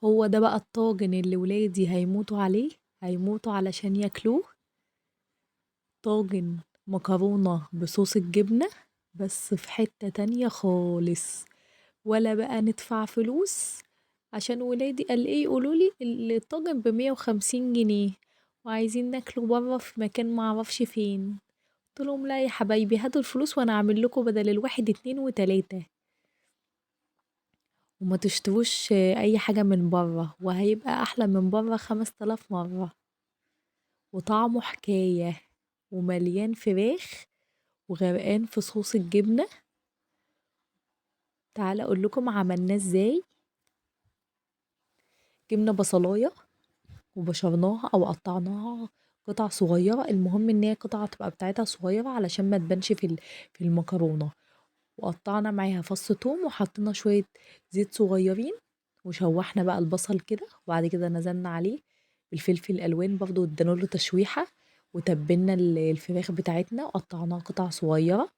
هو ده بقى الطاجن اللي ولادي هيموتوا عليه، هيموتوا علشان ياكلوه. طاجن مكرونة بصوص الجبنة، بس في حتة تانية خالص. ولا بقى ندفع فلوس عشان ولادي قال ايه يقولولي الطاجن ب150 جنيه، وعايزين ناكله بره في مكان معرفش فين. قلت لهم لا يا حبايبي، هاتوا الفلوس وانا اعمل لكم بدل الواحد 2 و3، وما تشتروش اي حاجة من بره، وهيبقى احلى من بره 5000 مرة. وطعمه حكاية، ومليان فراخ، وغرقان في صوص الجبنة. تعالى اقول لكم عملناه ازاي. جبنا بصلاية وبشرناها او قطعناها قطع صغيرة، المهم ان هي قطعة تبقى بتاعتها صغيرة علشان ما تبانش في المكرونة. وقطعنا معاها فص توم، وحطينا شوية زيت صغيرين، وشوحنا بقى البصل كده، وبعد كده نزلنا عليه بالفلفل الالوان برضو، ادينا له تشويحة. وتبلنا الفراخ بتاعتنا وقطعناها قطع صغيرة،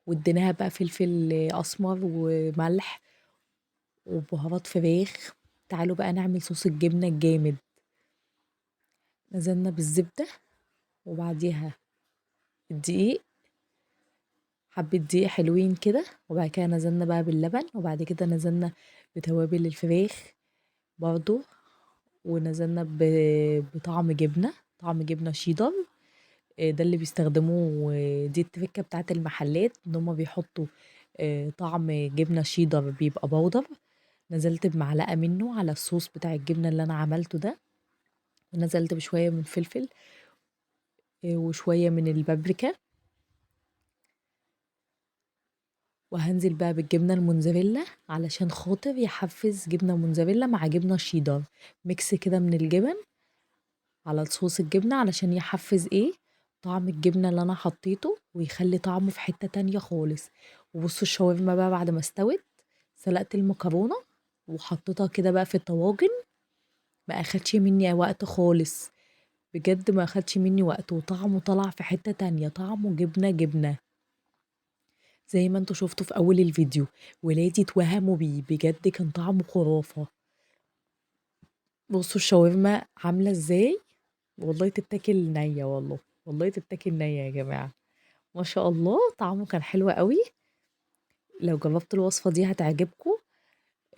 واديناها بقى فلفل اسمر وملح وبهارات فراخ. تعالوا بقى نعمل صوص الجبنة الجامد. نزلنا بالزبدة، وبعديها الدقيق، حبة دقيق حلوين كده، وبعد كده نزلنا بقى باللبن، وبعد كده نزلنا بتوابل الفراخ برضو، ونزلنا بطعم جبنة، طعم جبنة شيدر. ده اللي بيستخدموه، دي التركة بتاعت المحلات ان هما بيحطوا طعم جبنة شيدر بيبقى بودر. نزلت بمعلقة منه على الصوص بتاع الجبنة اللي انا عملته ده، ونزلت بشوية من الفلفل وشوية من البابريكا. وهنزل بقى بالجبنة الموتزاريلا علشان خاطر يحفز جبنة موتزاريلا مع جبنة شيدر، ميكس كده من الجبن على صوص الجبنة علشان يحفز ايه، طعم الجبنة اللي انا حطيته، ويخلي طعمه في حتة تانية خالص. وبصوا الشاورما بقى بعد ما استوت، سلقت المكرونة وحطيتها كده بقى في الطواجن. ما اخدش مني وقت خالص، بجد ما اخدش مني وقت، وطعمه طلع في حتة تانية، طعمه جبنة جبنة زي ما انتوا شفتوا في اول الفيديو. ولادي اتوهموا بيه، بجد كان طعمه خرافة. بصوا الشاورما عاملة ازاي، والله تتاكل نية، والله والله تتاكل نية يا جماعة. ما شاء الله طعمه كان حلو قوي. لو جربتوا الوصفة دي هتعجبكم.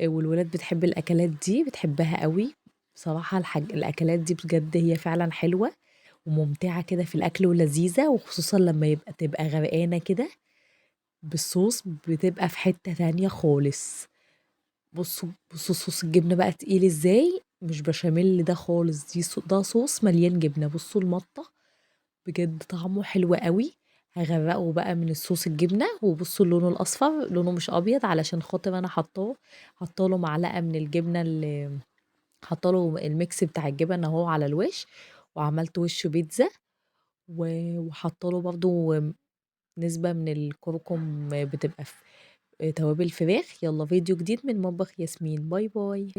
والولاد بتحب الأكلات دي، بتحبها قوي. بصراحة الأكلات دي بجد هي فعلا حلوة وممتعة كده في الأكل ولذيذة، وخصوصا لما تبقى غرقانة كده بالصوص، بتبقى في حتة تانية خالص. بصوا صوص الجبنة بقى تقيل ازاي، مش بشاميل ده خالص، ده صوص مليان جبنة. بصوا المطة، بجد طعمه حلو قوي. هغرقه بقى من الصوص الجبنة، وبصوا لونه الأصفر، لونه مش أبيض علشان خاطر أنا حطاله معلقة من الجبنة، اللي حطاله الميكس بتاع الجبن اهو على الوش. وعملت وش بيتزا، وحطاله برضو نسبة من الكركم بتبقى في توابل فراخ. يلا فيديو جديد من مطبخ ياسمين، باي باي.